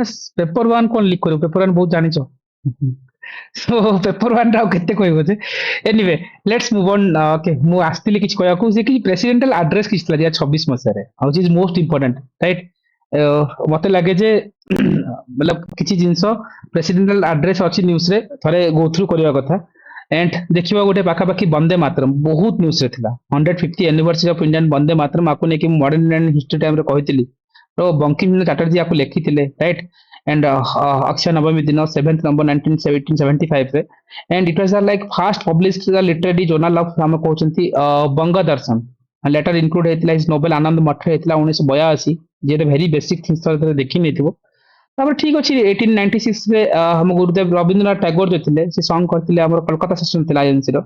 Paper one कौन लिख करो पेपर वन बहुत जानी सो पेपर वन टा केते कहबो जे anyway let's move on okay मु आस्तिली किछ कहया को जे कि प्रेसिडेंटल एड्रेस किछ तला 26 मसिया रे which is most important right मते लागे जे मतलब किछि जिंस प्रेसिडेंटल एड्रेस अछि न्यूज रे थरे गो थ्रू करबा कथा एंड देखिबा गोटे पाखा पाखी वंदे मातरम बहुत न्यूज रे थिला 150 anniversary of Indian Vande Mataram आको ने कि मॉडर्न इंडियन हिस्ट्री टाइम रे कहितली तो बंकिम चंद्र चटर्जी आपको लिखिथिले राइट एंड अक्षय नवमी दिन 7th नवंबर 1975 रे and it was like fast published literary journal of हम कहउचंती बंग दर्शन लेटर इंक्लूड हेतिला इज नोबेल आनंद मठ हेतिला 1982 जे वेरी बेसिक थिंग्स तो देखि नेथिबो तापर ठीक अछि 1896 रे हम गुरुदेव रविंद्रनाथ टैगोर जो थिले से सॉन्ग करथिले हमर कोलकाता सेशन थिला एजेंसी रो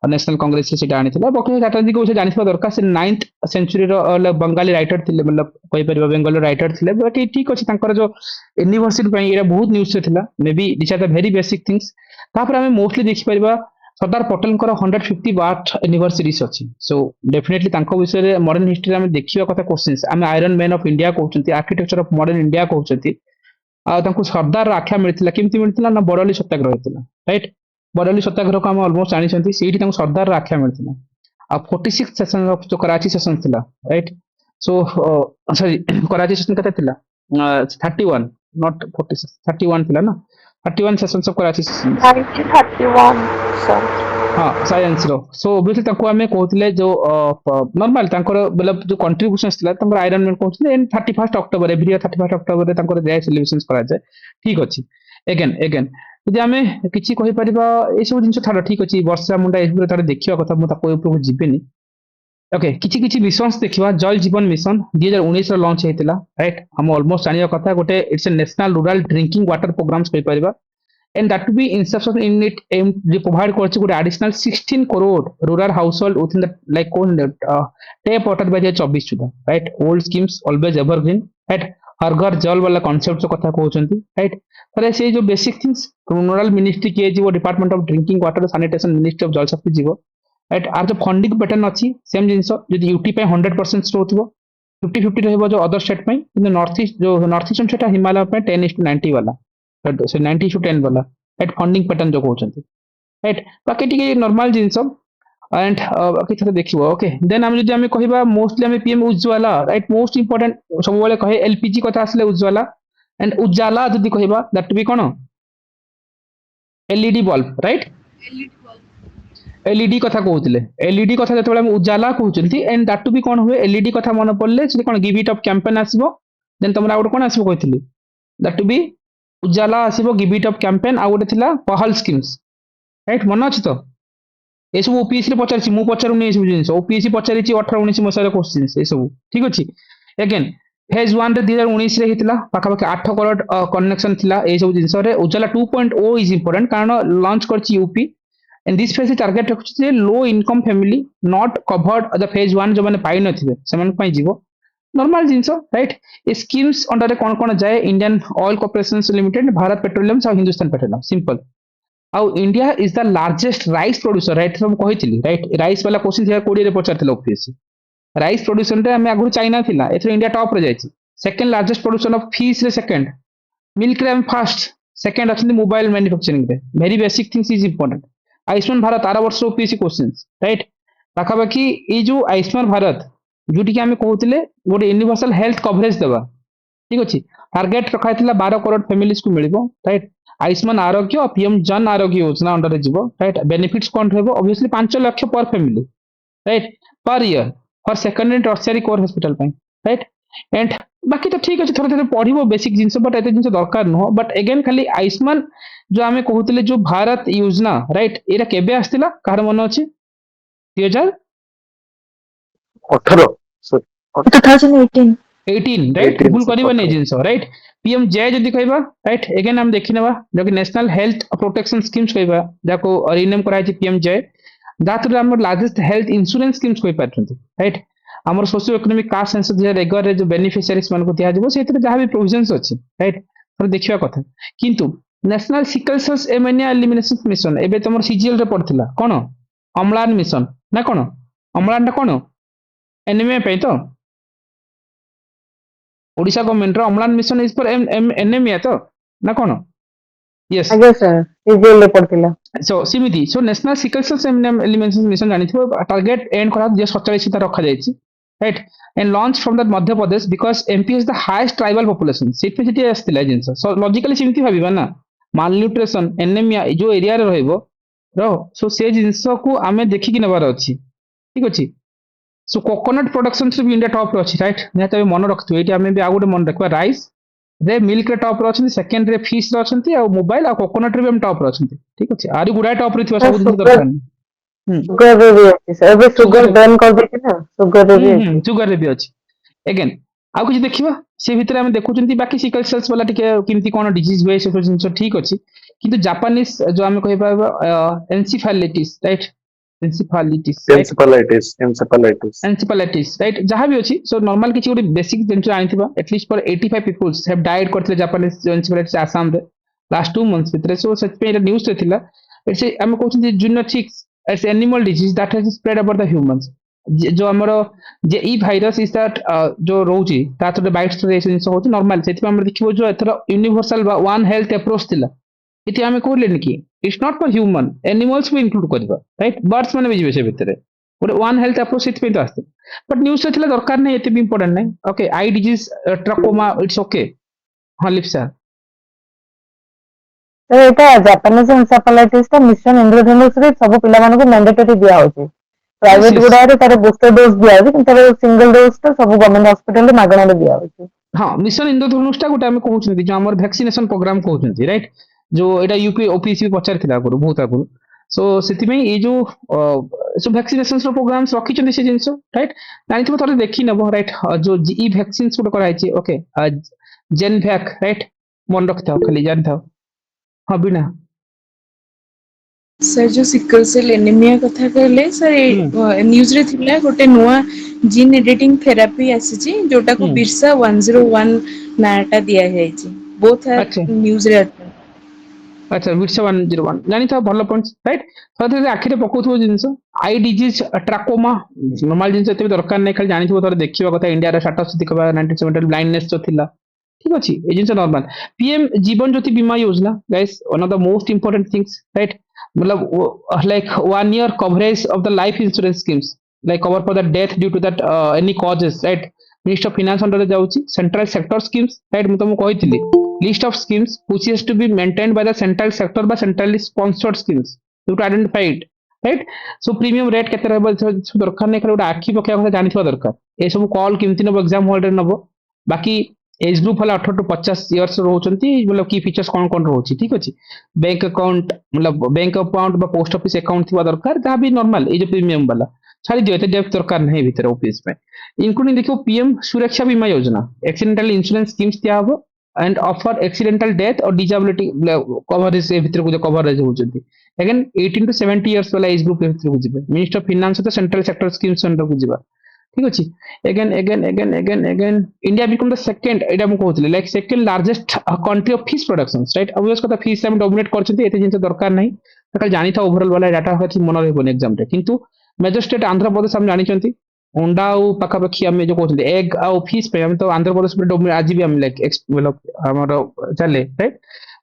नेशनल कांग्रेस से सीटा आनिथिला बंकिम चटर्जी को से जानिथबा दरकार से 9th सेंचुरी रो बंगाली राइटर थिले मतलब कहि परिबा बेंगल राइटर थिले बाकी ठीक अछि तांकर जो यूनिवर्सिटी पई एरा बहुत न्यूज़ से थिला may be this are the very basic things तापर हमें मोस्टली देखि परिबा सरदार पटेल कर 150 बार्थ एनिवर्सरीज अछि सो डेफिनेटली तांको विषय रे मॉडर्न हिस्ट्री में देखिबा कथा क्वेश्चंस हमें आयरन मैन ऑफ इंडिया कहउचंती आर्किटेक्चर ऑफ मॉडर्न इंडिया कहउचंती सरदार आख्या मिलता केमती मिलता ना बरौली सत्याग्रह होता राइट बरौली सत्याग्रह को आम अलमोस्ट जानी सरदार आख्या मिलता आ 46 सेशन जो कराची सेशन थिला right so sorry Karachi session कते थिला 31 नॉट 46 31 थिला ना 31 session of Karachi session 1931 sir हाँ साइंस रो सो ऑब्वियसली ताको हमें कहउतले जो नॉर्मल तांकर मतलब जो कंट्रीब्यूशंस थिला तांकर आयरन मैन कहउतले इन 31 अक्टोबर एवरी ईयर 31 अक्टोबर रे तांकर डे सेलिब्रेशंस करा जाए ठीक अछि अगेन अगेन यदि आमे किछि कहि परिबा ए सब जिंस थारा ठीक अछि वर्षा मुंडा ए थारा देखिबा कथा मु ताको ऊपर जिबेनी ओके किछि किछि मिशंस देखिबा जल जीवन मिशन 2019 रो लॉन्च हेतिला राइट हम ऑलमोस्ट जानिबा कथा गोटे it's a national rural drinking water programmes कहि परिबा and that to be inception in it aim they provide করছে ଗୋଟେ additional 16 crore rural household within the like tap water by 24 Sudha right old schemes always evergreen right हर घर जल वाला concept जो कथा कहउचंती right तारे से जो basic things rural ministry के जीवो department of drinking water sanitation ministry of जल शक्ति जीवो right आर जो फंडिंग पैटर्न अछि सेम जिंस यदि यूटी पे 100% रहउथबो 50-50 रहबो जो अदर स्टेट पे किंतु नॉर्थ ईस्ट जो नॉर्थ ईस्ट सेटा हिमालय पे 10:90 वाला से 90:10 वाला एट फंडिंग पैटर्न जो कहउचंती राइट बाकी टिके नॉर्मल जिंस एंड बाकी थोड़ा देखिबो ओके देन हम जदि हम कहिबा मोस्टली हम PM Ujjwala right most important सब बेले कहे एलपीजी कथा आसले उज्ज्वला एंड उज्जाला जदि कहिबा दैट बी कोन एलईडी बल्ब राइट एलईडी कथा कहउतले एलईडी कथा जतबेले हम उज्जाला कहउचंती एंड दैट टू बी कोन हुए एलईडी कथा मन पड़ले से कोन गिव इट अप कैंपेन आसीबो देन तमरा आउट कोन आसीबो कहितली दैट टू बी उज्जाला आसीबो गिव इट अप कैंपेन आ गोटे थिला पहल स्कीम्स राइट मन अछि तो ए सब ओपीएससी रे पचारछि मु पचारुनी ए सब जिंस ओपीएससी पचारिछि 18 19 मसाला क्वेश्चंस ए सब ठीक अछि अगेन फेज 1 रे 2019 रे हितला पाखा पाखा 8 करोड़ कनेक्शन थिला ए सब जिंस रे उज्ज्वला 2.0 इज इंपोर्टेंट कारण लॉन्च करछि UP and this phase target रखछि जे low income family not covered the phase 1 जो माने पाइ नथिबे सेमन पई जीवो नॉर्मल जिंस राइट ये स्कीम्स अंडर कौन कौन जाए Indian Oil Corporation Limited Bharat petroleum और हिंदुस्तान पेट्रोलियम सिंपल आउ India is the largest rice producer right हम कही राइट राइस वाला क्वेश्चन 2020 रे पचारथिला ओपीएससी राइस प्रोड्यूसन रे हम आगु चाइना थिला एथरो इंडिया टॉप रे जायछि second largest producer of fish रे सेकंड मिल्क रे हम फर्स्ट सेकंड अछन मोबाइल मैन्युफैक्चरिंग रे very basic things is important Ayushman Bharat 12 वर्ष ओपीएससी क्वेश्चंस राइट पाखा बाकी ए जो आयुष्मान भारत जोटी कि आम कहते गोटे यूनिवर्सल हेल्थ कवरेज देवा ठीक अच्छे टार्गेट रखा 12 करोड़ फैमिलीज को मिल राइट आयुष्मान आरोग्य और पीएम जन आरोग्य योजना अंडर जीव राइट बेनिफिट्स कौन रही ऑब्वियसली 5 लाख पर family right per year for secondary tertiary core hospital right and बाकी तो ठीक अच्छे थोड़ा थोड़ा पढ़ो बेसिक जिन बट एत जिन दरकार नुह बट एगेन खाली आयुष्मान जो आम कहते जो भारत योजना राइट ये केबे आसला कहार मन अच्छे 2018 2018 राइट भूल करबा नै जिंस राइट पीएम जय जदी कहबा राइट अगेन हम देखिनबा जो कि नेशनल हेल्थ प्रोटेक्शन स्कीम्स कहबा जाको रिनेम कराई छै पीएम जय दातर हम लार्जेस्ट हेल्थ इंश्योरेंस स्कीम्स कहि पाछंती राइट हमर सोशियो इकोनॉमिक कास्ट सेंसस 2011 रे जो बेनिफिशियरीज मन को दिया जबो सेतिर जहां भी प्रोविजंस अछि राइट पर देखिबा कथा किंतु national sickle cell anaemia elimination mission एबे तमर सीजीएल रे पड़थिला कोन अम्लान मिशन ना कोन अम्लान ना कोन एनीमिया पे तो ओडिशा गवर्नमेंट रो Amlan mission is for anaemia तो ना कोन? यस। ଆଜ୍ଞା ସାର୍ ସିଜିଏଲରେ ପଡିଥିଲା। सो सिमिति so national sickle cell elimination mission जानिथिबो टारगेट एंड करा जे 47 ता रखा जायछि right and launch from that Madhya Pradesh because MP is the highest tribal population city city आस्तिला जिंस सो लॉजिकली सिमिति भाबिबा ना माल न्यूट्रिशन एनीमिया जो एरिया रे रहइबो रो सो से जिंस को आमे देखि कि नबार अछि ठीक अछि सो कोकोनट प्रोडक्शन से भी इंडिया टॉप रे अछि राइट नै तबे मन रखथु एटी आमे भी आ गुटे मन रखबा राइस रे मिल्क रे टॉप रे अछंती सेकंड रे फिश रे अछंती आ मोबाइल आ कोकोनट रे भी हम टॉप रे अछंती ठीक अछि आरि गुडा टॉप रे थिबा ସାର୍ सब दिन ସୁଗର दरकार नहीं ସୁଗରରେ ବି ଅଛି ସାର୍ ଏବେ ସୁଗାର ସୁଗର ବ୍ୟାନ୍ କରିଦେଇଛି ନା ସୁଗରରେ ବି ଅଛି। ସୁଗାର ରେ भी अछि अगेन आउ किछि देखिबा से भितर हम देखुचंती बाकी सिकल सेल्स वाला टिके किमती कोन डिजीज हुए से जिंस ठीक अछि किंतु जापानीज जो हम कहि पाबा encephalitis right encephalitis right encephalitis. Encephalitis right जहां भी अछि सो नॉर्मल किछि गोटे बेसिक जिंस आनिथिबा at least for 85 peoples have died करथिले जापानीज एन्सेफालाइटिस आसाम रे लास्ट 2 मंथ्स भितर सो सच पे न्यूज़ रे थिला इट्स हम कहउछंती zoonotics as animal disease that has spread about the humans जो हमरो जे ई भाइरस इज दैट जो रोची ता तो बाइट्स रे जिंस होची नॉर्मल सेति हम देखिबो जो एथरा यूनिवर्सल वन हेल्थ अप्रोच थिला इति आमे कहलेनि कि it's not for human animals भी इंक्लूड करबा राइट बर्ड्स माने भी जिवे से भितरे गोटे वन हेल्थ अप्रोच सेति पे तो आस्ते बट न्यूज़ रे थिला दरकार नै एते भी इंपोर्टेंट नै okay eye disease trachoma it's okay हां लिप्सा ସାର୍ ଏଇଟା ଜାପାନିଜ ଏନ୍ସେଫାଲାଇଟିସ୍ ଟା ମିଶନ ଇନ୍ଦ୍ରଧନୁଷରେ ସବୁ ପିଲାମାନଙ୍କୁ ମ୍ୟାଣ୍ଡେଟରୀ ଦିଆ ହଉଛି यस ପ୍ରାଇଭେଟ यस ଗୁଡାରେ ତାର ବୁଷ୍ଟର ଡୋଜ ଦିଆ ହଉଛି କିନ୍ତୁ ତାର ସିଙ୍ଗଲ ଡୋଜ ଟା ସବୁ ଗଭର୍ଣ୍ଣମେଣ୍ଟ ହସ୍ପିଟାଲରେ ମାଗଣାରେ ଦିଆ ହଉଛି। हाँ मिशन इंद्रधनुष टा गोटे आम कहते जो आम भैक्सीनेशन प्रोग्राम कहते राइट जो यहाँ यूपी ओपीसी पचार आगुरी बहुत आगुरी सो से ये जो सब भैक्सीनेशन प्रोग्राम रखी से जिन राइट जानी थे देखी नब राइट जो ई भैक्सीन गोटे कराई ओके जेन भैक राइट मन रखि था खाली जानी था हाँ बिना सर जो सिकल सेल एनीमिया कथा कहले सर हम्म न्यूज रे थिला गोटे नुआ जीन एडिटिंग थेरापी आसीची जोटा को हम्म बिरसा 101 नाटा दिया जायची बोथ आर अच्छा न्यूज रे अटन अच्छा विट्स 101 जानी था भल पॉइंट राइट थोड़ा आखिरे पकाउथो जिंस आई डिजीज ट्राकोमा नॉर्मल जिंस एते दरकार नै खाली जानि थो देखिबा कथा इंडिया रे स्टेटस देखबा 1970 ब्लाइंडनेस जो थिला ठीक अच्छे ये जिन नॉर्मल पीएम जीवन Jyoti Bima Yojana guys one of the most important things right मतलब like 1 year coverage of the life insurance schemes like cover for the death due to that any causes right minister of finance under जाउची central sector schemes right मु तुमको कहितली list of schemes which has to be maintained by the central sector by centrally sponsored schemes to identify it right so premium rate केते रहबो दरकार नै खाली गोटे आखि पकेवा କଥା ଜାଣିଥିବା ଦରକାର ए सब कॉल केमती नब एग्जाम हॉल रे नब बाकी एज ग्रुप वाला 18 to 50 इयर्स रोचंती मतलब की फीचर्स कौन कौन रोची ठीक अछि बैंक अकाउंट मतलब बैंक अकाउंट बा पोस्ट ऑफिस अकाउंट थिबा दरकार जहां भी नॉर्मल ए जो प्रीमियम वाला छाड़ी दियो एते डेप्थ दरकार नहीं भीतर ऑफिस में इंक्लूडिंग देखो पीएम सुरक्षा बीमा योजना एक्सीडेंटल इंश्योरेंस स्कीम्स दिया हबो एंड ऑफर एक्सीडेंटल डेथ और डिसेबिलिटी कवरेज से भीतर को जो कवरेज होचंती अगेन 18 to 70 इयर्स वाला एज ग्रुप भीतर को जिबे मिनिस्टर ऑफ फाइनेंस तो सेंट्रल सेक्टर स्कीम्स अंडर को जिबा ठीक अच्छे again India become the second एटा मु कहउतले like second largest country of fish productions right obvious कथा फिश हम डोमिनेट करछथि एते जिंस दरकार नाही खाली जानि था ओवरऑल वाला डाटा होछि मन रहबो एग्जाम रे किंतु मेजर स्टेट आंध्र प्रदेश हम जानिचंती अंडा आउ पाखा पाखी हम जो कहउतले एग आउ फिश पे हम तो आंध्र प्रदेश पे डोमिनेट आज भी हम लाइक मतलब हमर चले right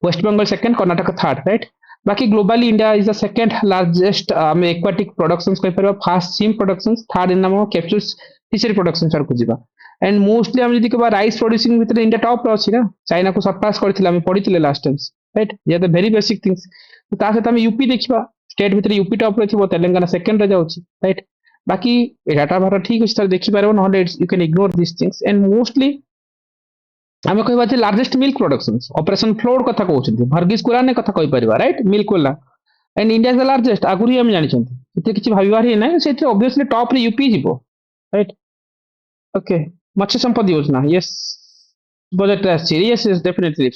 West Bengal second Karnataka third right बाकी globally India is the second largest aquatic productions कहि परबा fast seem productions third in नाम कैप्सूल्स फिशरी प्रोडक्शन सर को जिबा एंड मोस्टली हम जदी के राइस प्रोड्यूसिंग भीतर इंडिया टॉप रे अछि ना चाइना को सरपास करथिला हम पढिथिले लास्ट टाइम्स राइट ये द वेरी बेसिक थिंग्स तो ता सहित हम यूपी देखिबा स्टेट भीतर यूपी टॉप रे थिबो तेलंगाना सेकंड रे जाउछि राइट बाकी डाटा भार ठीक अछि तर देखि पारबो not you can ignore this things and mostly आम कहवा largest milk production operation flood कथा कहते भर्गिस कुरान कथा कही पार राइट मिल्क वाला and India is the largest आगुरी ही आम जानते किसी भाबार ही ना से ऑब्वियसली टॉप रे यूपी जीव right okay Matsya Sampada Yojana yes budget yes yes definitely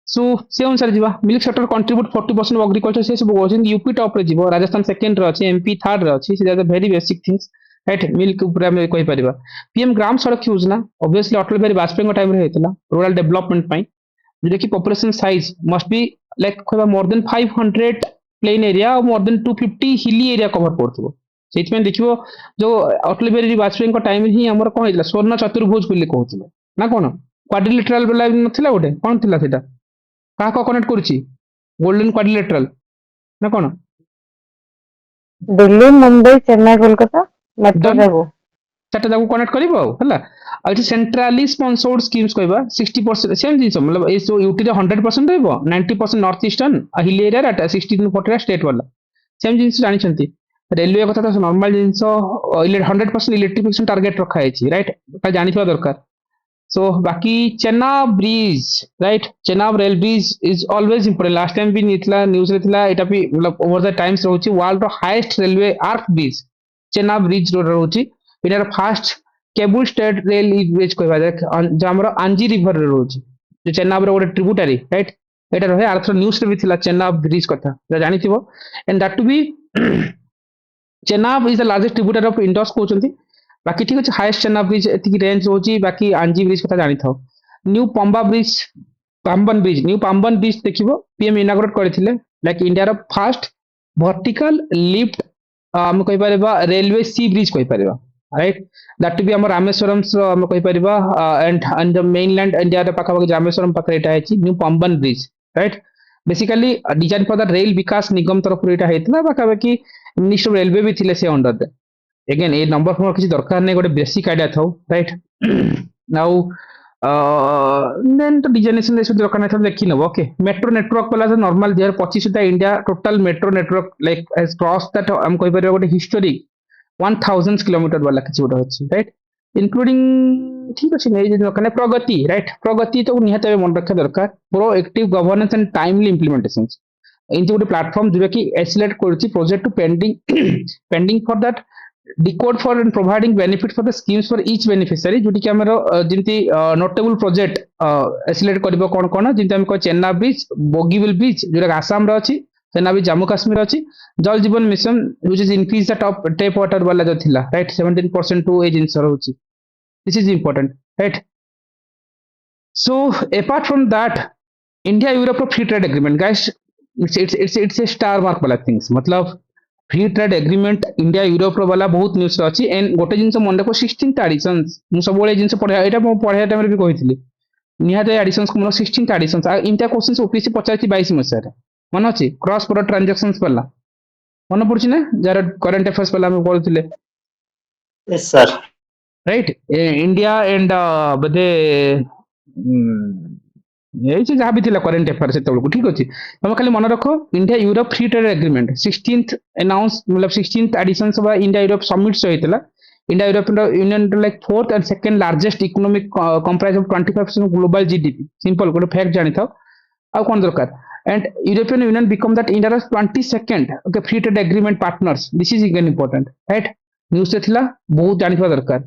so से अनुसार जीवा milk sector contribute 40% of agriculture से सब कहते यूपी टॉप रे जीव राजस्थान सेकंड रे अछि एमपी थर्ड रे अछि से very basic things right milk ऊपर हम कहि परिबा पीएम ग्राम सड़क योजना ऑब्वियसली अटल बिहारी वाजपेयी टाइम रे हेतला रूरल डेवलपमेंट पई जो कि population size must be like more than 500 plain area और more than 250 hilly area cover करथबो सेति में देखिबो जो अटल बिहारी वाजपेयी टाइम ही हमर कोन हेतला स्वर्ण चतुर्भुज बोली कहउतले ନା କଣ? କ୍ୱାଡ୍ରିଲେଟରାଲ ବାଲା ନଥିଲା ଗୋଟେ, କଣ ଥିଲା ସେଟା? କାହା କନେକ୍ଟ କରୁଛି? ଗୋଲ୍ଡେନ କ୍ୱାଡ୍ରିଲେଟରାଲ ନା କଣ? ଦିଲ୍ଲୀ, ମୁମ୍ବାଇ, ଚେନ୍ନାଇ, କୋଲକାତା ମେଟ୍ରୋ ଡନ୍, ଯାକୁ। ଚାରିଟା ଯାକୁ କନେକ୍ଟ କରିବ ଆଉ ହେଲା। ଆଉ ଏଠି ସେଣ୍ଟ୍ରାଲି ସ୍ପନ୍ସର୍ଡ ସ୍କିମ୍ସ କହିବା 60% ସେମ୍ ଜିନିଷ, मतलब ଏ ସବୁ ୟୁଟିରେ 100% ରହିବ, 90% ନର୍ଥ ଇଷ୍ଟର୍ନ ହିଲି ଏରିଆରେ 60-40 ଷ୍ଟେଟ୍ ବାଲା ସେମ୍ ଜିନିଷ ଜାଣିଛନ୍ତି। ରେଲୱେ କଥା ତ ନର୍ମାଲ ଜିନିଷ, 100% ଇଲେକ୍ଟ୍ରିଫିକେସନ ଟାର୍ଗେଟ ରଖା ହେଇଛି, ରାଇଟ୍? ଜାଣିଥିବା ଦରକାର। So बाकी Chenab bridge, right? Chenab rail bridge is always important. Last time भी निकला न्यूज रे थिला, एटा भी मतलब ओवर द टाइम्स रहउची वर्ल्ड रो highest railway arch bridge Chenab bridge रो रहउची। इटार fast cable stayed rail bridge कहबा जाय, जो हमर आंजी रिवर रे रहउची, जो चेनाब रो ଗୋଟେ ट्रिब्यूटरी, राइट? एटा रहे आर्थर न्यूज रे भी थिला चेनाब ब्रिज कथा, जानिथिबो। And that to be Chenab is the largest tributary of Indus कहउचंती। बाकी ठीक अच्छे, हाईएस्ट चेनाब ब्रिज एतिकी रेंज रोची। बाकी आंजी ब्रिज कथा जानी थाओ। New Pamba bridge, Pamban bridge, new Pamban bridge देखिबो, पीएम इनागुरेट करथिले, लाइक इंडिया रो फर्स्ट वर्टिकल लिफ्ट हम कहि परिबा रेलवे सी ब्रिज कहि परिबा, राइट? दैट टू बी हमर रामेश्वरम हम कहि परिबा, एंड द मेनलैंड इंडिया रे पाखा पाखी रामेश्वरम पाखरे एटा हैची new Pamban bridge, right? Basically design for the rail Vikas Nigam तरफ एटा हेतला, बाका बाकी मिनिस्टर रेलवे भी थिले से अंडर दे। अगेन ये नंबर फंबर किसी दरकार नहीं, गोटे बेसिक आइडिया थाउ, राइट? नाउ देन तो डिजाइनेशन ये सब दरकार नहीं था, देखि नबो। ओके, मेट्रो नेटवर्क वाला से normal 2025 Sudha India total metro network like has cross that, हम कहि परिबा गोटे हिस्टोरिक 1000 किलोमीटर वाला किछि गोटे अछि, राइट? इंक्लूडिंग ठीक अछि नै जे कने प्रगति, राइट? प्रगति तो निहत मन रखा दरकार, proactive governance and timely implementation. एंती गोटे प्लेटफॉर्म जो कि एसिलेट करछि project to pending pending for that decode for and providing benefit for the schemes for each beneficiary, जोटी कि हमरो जिंती नोटेबल प्रोजेक्ट एसिलेट करबो कोन कोन, जिंती हम को चेन्नाब ब्रिज, बोगीबिल ब्रिज जोटा आसाम रे अछि, चेन्नाब ब्रिज जम्मू कश्मीर अछि, Jal Jeevan mission which is increase the top tap water वाला जो थिला, राइट? 17% टू ए जिंस रहउची, this is important, right? So apart from that, India Europe free trade agreement guys, it's a star mark वाला थिंग्स, मतलब free trade agreement India Europe रो वाला बहुत न्यूज अछि। एंड गोटे जिंस मन रखो 16th एडिशंस, मु सब बळे जिंस पढा एटा मु पढा टाइम रे भी कहितली, निहाते एडिशंस को 16th एडिशंस आ इंटा क्वेश्चंस ओपीसी 25 मसिया रे मन अछि, क्रॉस बॉर्डर ट्रांजैक्शंस वाला मन पड़छि ना, जार करंट अफेयर्स वाला हम बोलथिले, Yes, sir. Right? India and बदे यही से जहाँ भी थिला करंट अफेयर से तबको, ठीक अछि? तुम खाली मन रखो India Europe free trade agreement 16th announce, मतलब 16th एडिशन सब इंडिया यूरोप समिट से होइतला। India European Union like fourth and second largest economic comprise of 25% global GDP, simple गोटे फैक्ट जानि थाओ आ कोन दरकार। And European Union become that India 22nd okay free trade agreement partners, this is again important, right? News से थिला बहुत जानि थाओ दरकार।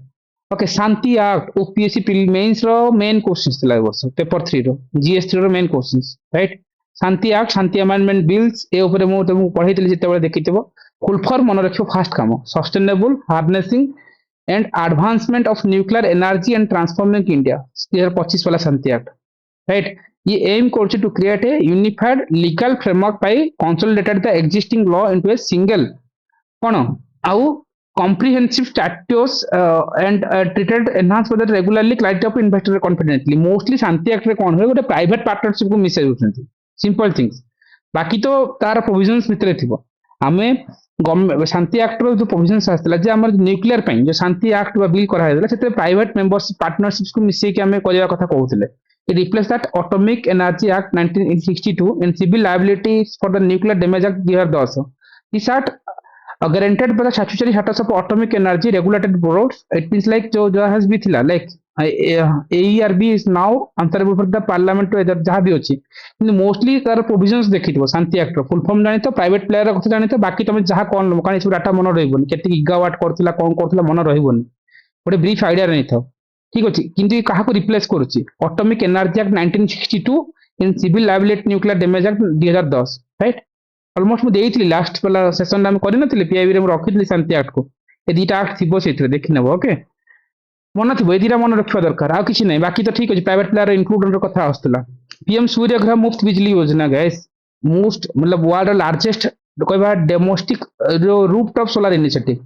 Okay, Shanti act OPSC mains रो मेन क्वेश्चंस थिला वर्ष पेपर 3 रो, जीएस 3 रो मेन क्वेश्चंस, राइट? शांति एक्ट, शांति अमेंडमेंट बिल्स, ए ऊपर मु तुमको पढैतली जेते बेले देखितबो। फुल फॉर्म मन रखियो, फास्ट काम sustainable harnessing and advancement of nuclear energy and transforming India 2025 वाला शांति एक्ट, राइट? ये एम करछि to create a unified legal framework by consolidated the existing law into a single कोन आउ comprehensive statutes and treated enhanced for the regularly clarity of investor confidently, mostly Shanti act रे कोन होय गोटे private partnership को मिसै होछंती, simple things. बाकी तो तार provisions भितरे थिबो। हमें शांति एक्ट रो जो प्रोविजंस आस्तला जे हमर न्यूक्लियर पे जो शांति एक्ट बा बिल करा हैला, सेते प्राइवेट मेंबर्स पार्टनरशिप्स को मिसै के हमें करिया कथा कहउथिले। It replaced that Atomic Energy Act 1962 and Civil Liabilities for the Nuclear Damage Act 2010. This act guaranteed by the statutory status of atomic energy regulated boards. It means like जो has भी थिला like AERB is now answerable for the parliament to जहाँ भी अछि, কিন্তু mostly तार provisions देखिथिबो शांति act रो full form जानि तो प्राइवेट प्लेयर रो कथा जानि तो बाकी तुम जहाँ कोन कानी सब डाटा मन रहइबोनी, केते गीगावाट करथिला कोन करथिला मन रहइबोनी, गोटे ब्रीफ आइडिया रहि थाओ, ठीक अछि? किंतु काहा को रिप्लेस करूछि atomic energy act 1962 in civil liability nuclear damage act 2010, right? Almost मु देइथिली लास्ट वाला सेशन हम करि नथिली पीआईबी रे, मु रखिथिली शांति एक्ट को, ए दीटा एक्ट थिबो सेथिरे देखि नेबो। ओके, मन थिबो ए दीटा मन रखिबा दरकार, आ किछि नै। बाकी तो ठीक अछि, प्राइवेट प्लेयर इंक्लूड रो कथा आस्तला। पीएम सूर्यघर मुफ्त बिजली योजना गाइस, मोस्ट मतलब वर्ल्ड लार्जेस्ट कहबा डोमेस्टिक जो रूफटॉप सोलर इनिशिएटिव,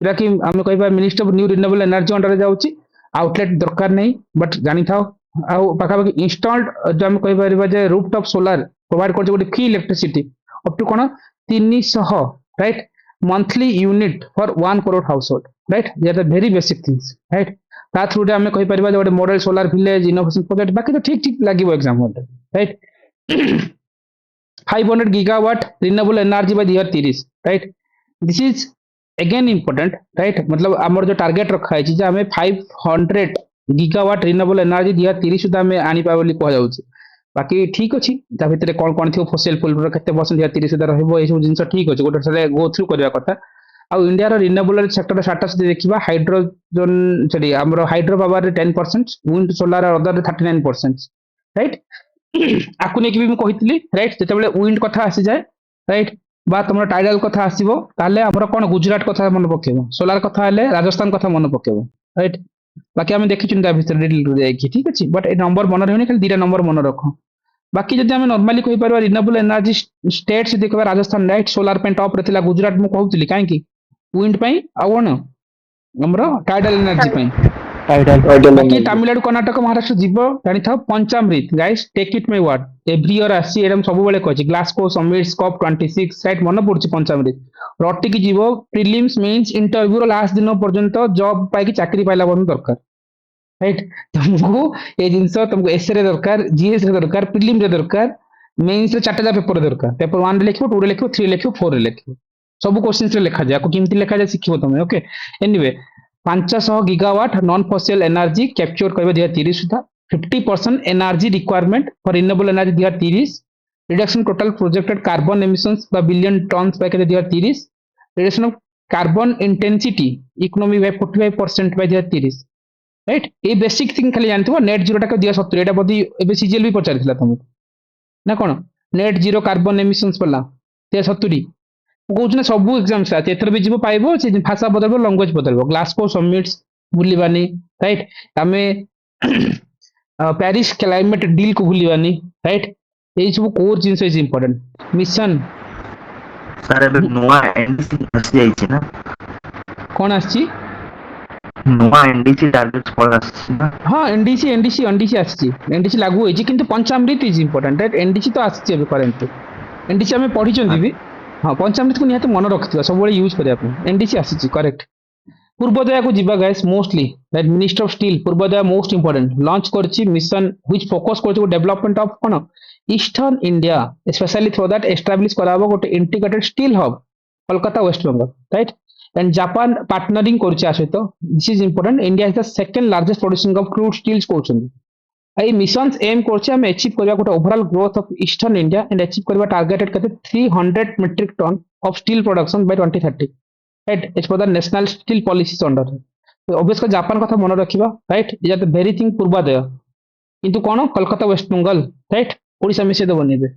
जेटा कि हम कहबा minister of new renewable energy under रे जाउची। आउटलेट दरकार नहीं बट जानी थाओ पाखापाखि इनस्टॉल्ड जो आम कहीपर जे रूफटॉप सोलार प्रोवाइड कर फ्री इलेक्ट्रिसिटी अप टू कौन 300 right monthly unit for 1 crore household right they are very basic things right ता थ्रू आम कहीपर गोटे model solar village innovation project बाकी तो ठीक ठीक लगे exam right 500 gigawatt renewable energy by the year 30 right this is again important right मतलब हमर जो टारगेट रखा है जे हमें 500 gigawatt renewable energy दिया 30 सुधा हमें आनी पाए बोली कह जाउची बाकी ठीक अछि ता भितरे कोन कोन थियो फॉसिल फ्यूल रो केते परसेंट दिया 30 सुधा रहबो ए सब जिंस ठीक अछि गोटे सारे गो थ्रू करबा कथा आ इंडिया रो रिन्यूएबल सेक्टर स्टेटस दे देखिबा हाइड्रोजन सॉरी हमर हाइड्रो पावर रे 10% विंड सोलार अदर 39% राइट आकु नेकी भी कही राइट जिते विंड कथा आसी जाए राइट बा तुम टाइडल कथा आसो ताले हमर कौन गुजरात कथा मन पकेब सोलार कथा हेले राजस्थान कथा मन पकेब राइट बाकी आम देखी डिटेल ठीक अच्छे बट ए नंबर मन रही खाली 2टा नंबर मन रख बाकी जब आम नॉर्मली कही पार रिन्यूएबल एनर्जी स्टेट्स देखा राजस्थान राइट सोलार टॉप रे गुजरात मुझे कहूली कहीं विंड आ कौन हमर टाइडल एनर्जी बाकी तमिलनाडु कर्नाटक महाराष्ट्र जीव जानी था Panchamrit guys take it my word every year आसी एरम सब बेले कहछि ग्लासगो समिट स्कॉप 26 राइट मन पड़छि पंचामृत रटी की जीव प्रिलिम्स मेंस इंटरव्यू रो लास्ट दिन पर्यंत जॉब पाई की चाकरी पाइला बन दरकार राइट तुमको ए जिंस तुमको एसए रे दरकार जीएस रे दरकार प्रिलिम रे दरकार मेंस रे चारटा पेपर दरकार पेपर 1 रे लिखिबो 2 रे लिखिबो 3 रे लिखिबो 4 रे लिखिबो सब क्वेश्चंस रे लिखा जाय को केमति लिखा जाय सिखिबो तुम okay anyway 500 gigawatt non fossil energy capture कर दिया 30 सुधा 50% energy requirement for renewable energy दिया 30 reduction total projected carbon emissions by billion tons by दिया 30 reduction of carbon intensity economy by 45% by दिया 30 राइट ये बेसिक थिंग खाली जानथो net zero टाका दिया 70 एटा बदी एबे सीजीएल भी पचारथिला तुमको ना कोन नेट जीरो कार्बन एमिशंस पला दिया 70 कौन सब एग्जाम एथर भी जीव पाइब भाषा बदल लैंग्वेज बदल ग्लासगो समिट्स भूलवानी राइट आम पेरिस क्लाइमेट डील को भूलवानी राइट यही सब core genus is important mission sir एबे नुवा एनडीसी आसी जाइछि ना कौन आछि नुवा एनडीसी टारगेट्स पर आछि ना हां एनडीसी आछि एनडीसी लागू होइछि किंतु पंचामृत इज इंपोर्टेंट राइट एनडीसी तो आछि एबे करेंट एनडीसी हमें पढ़ी चंदी भी हाँ पंचामृत को निहत मन रखिथिबा सब बेले यूज करिया पे एनडीसी आसी करेक्ट पूर्वोदय को जीवा guys mostly right minister of steel Purvodaya most important launch करछि मिशन व्हिच फोकस करछि डेवलपमेंट ऑफ कोन eastern India specially through that establish कराबो गोटे integrated steel hub Kolkata West Bengal right and Japan partnering करछि आसहित this is important India is the second largest producing of crude steels कहउछन I missions aim करछि हम achieve करबा गोटे overall growth of eastern India and achieve करबा targeted कते 300 metric ton of steel production by 2030 right it's for the national steel policies under obviously Japan कथा मन रखिबा right is the very thing Purvodaya किंतु कोन Kolkata West Bengal right Odisha मिसे दे बनेबे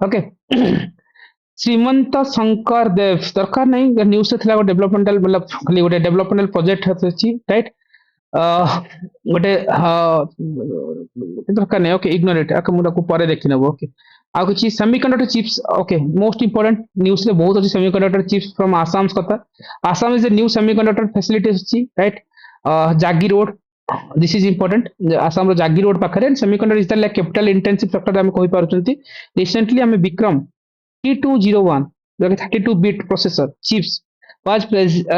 ओके श्रीमंत शंकर देव दरकार नहीं न्यूज से थिला डेवलपमेंटल मतलब खाली गोटे डेवलपमेंटल प्रोजेक्ट अछि राइट गोटे दरकार नहीं ओके इग्नोर इट आके मुदा को परे देखि नबो ओके आ किछि semiconductor chips okay most important news ले बहुत अछि सेमीकंडक्टर चिप्स फ्रॉम आसाम कथा Assam is a new semiconductor facility अछि right Jagiroad this is important Assam रो जागी रोड पाखरे semiconductor is the like capital intensive sector हम कहि पारुचंती रिसेंटली हम विक्रम T201 जो कि 32 bit processor chips was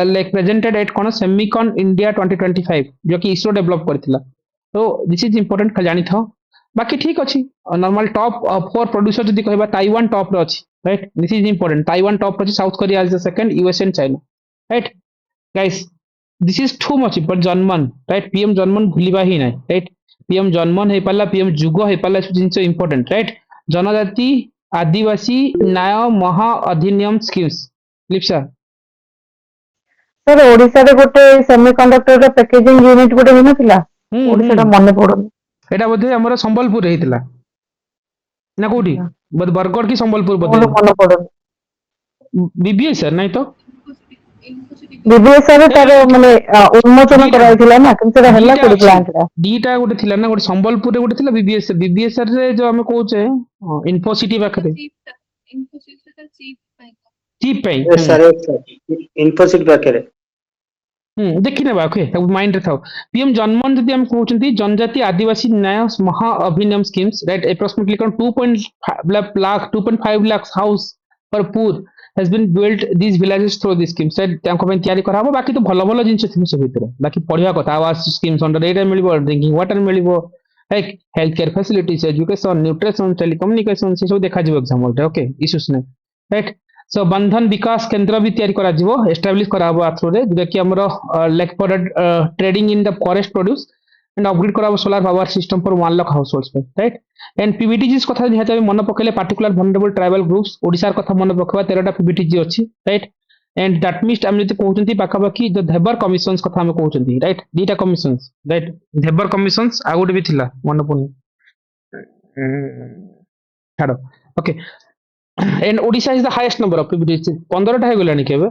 like presented at cone Semicon India 2025 जो कि इसरो डेवलप करथिला तो दिस इज इंपोर्टेंट खाली जानि था बाकी ठीक अछि नॉर्मल टॉप 4 प्रोड्यूसर जदी कहबा ताइवान टॉप रे अछि right this is important Taiwan top रे South Korea is the second US and China right guys this is too much but Janman right PM Janman भूलिबा ही नहीं राइट पीएम जनमन हे पाला पीएम जुग हे पाला जिंस इंपोर्टेंट राइट जनजाति आदिवासी न्याय महा अधिनियम स्कीम्स लिप्सा सर ओडिसा रे गोटे सेमीकंडक्टर रे पैकेजिंग यूनिट गोटे हिन थिला ओडिसा रे मने पड़ो एटा बोधे हमर संबलपुर रे हितला ना कोठी बरगढ़ की संबलपुर बोधे मने पड़ो बीबीएस सर नहीं तो बीबीएस रे तार माने उन्मोचन कराइथिला ना किंतु रे हल्ला कोडी प्लांट रा दीटा गोटे थिला ना गोटे संबलपुर रे गोटे थिला बीबीएस रे जो हम कहूचे इन्फोसिटी पाखरे इन्फोसिस का चीफ चीप पे सर इन्फोसिटी पाखरे देखी नेबा ओके माइंड रे थाओ पीएम जनमन जदि हम कहउचंती जनजाति आदिवासी न्याय महा अभिनव स्कीम्स राइट अप्रोक्सीमेटली कौन 2.5 lakh 2.5 lakh house for poor has been built these villages through this scheme said तांको ପାଇଁ ତିଆରି କରା ହବ ବାକି ତ ଭଲ ଭଲ ଜିନିଷ ଥିବ ସେ ଭିତରେ ବାକି ପଢିବା କଥା ଆवास स्कीम्स अंडर एटा मिलिबो ड्रिंकिंग वाटर मिलिबो like health care facilities education nutrition telecommunication से सब देखा जिवो एग्जाम ओके इश्यूज ने राइट सो बंधन विकास केंद्र भी तैयारी करा जिवो एस्टैब्लिश करा हबो आथ्रो रे जेटा कि हमरो like for trading in the forest produce and upgrade करा हबो solar power system for 1 lakh households पे राइट एंड पीबीटीजीस कथा निहाती भाबे मन पकेले particular vulnerable tribal groups Odisha कथा मन पकवा 13टा पीबीटीजी अछि राइट एंड दैट मीन्स हम जति कहउचंती पाखापाखी जो धेबर कमिशंस कथा हम कहउचंती राइट दीटा कमिशंस राइट धेबर कमिशंस आ गुटे भी थिला मन पड़नी छाड़ो okay and Odisha is the highest number of PBTG 15टा हे गलानी केबे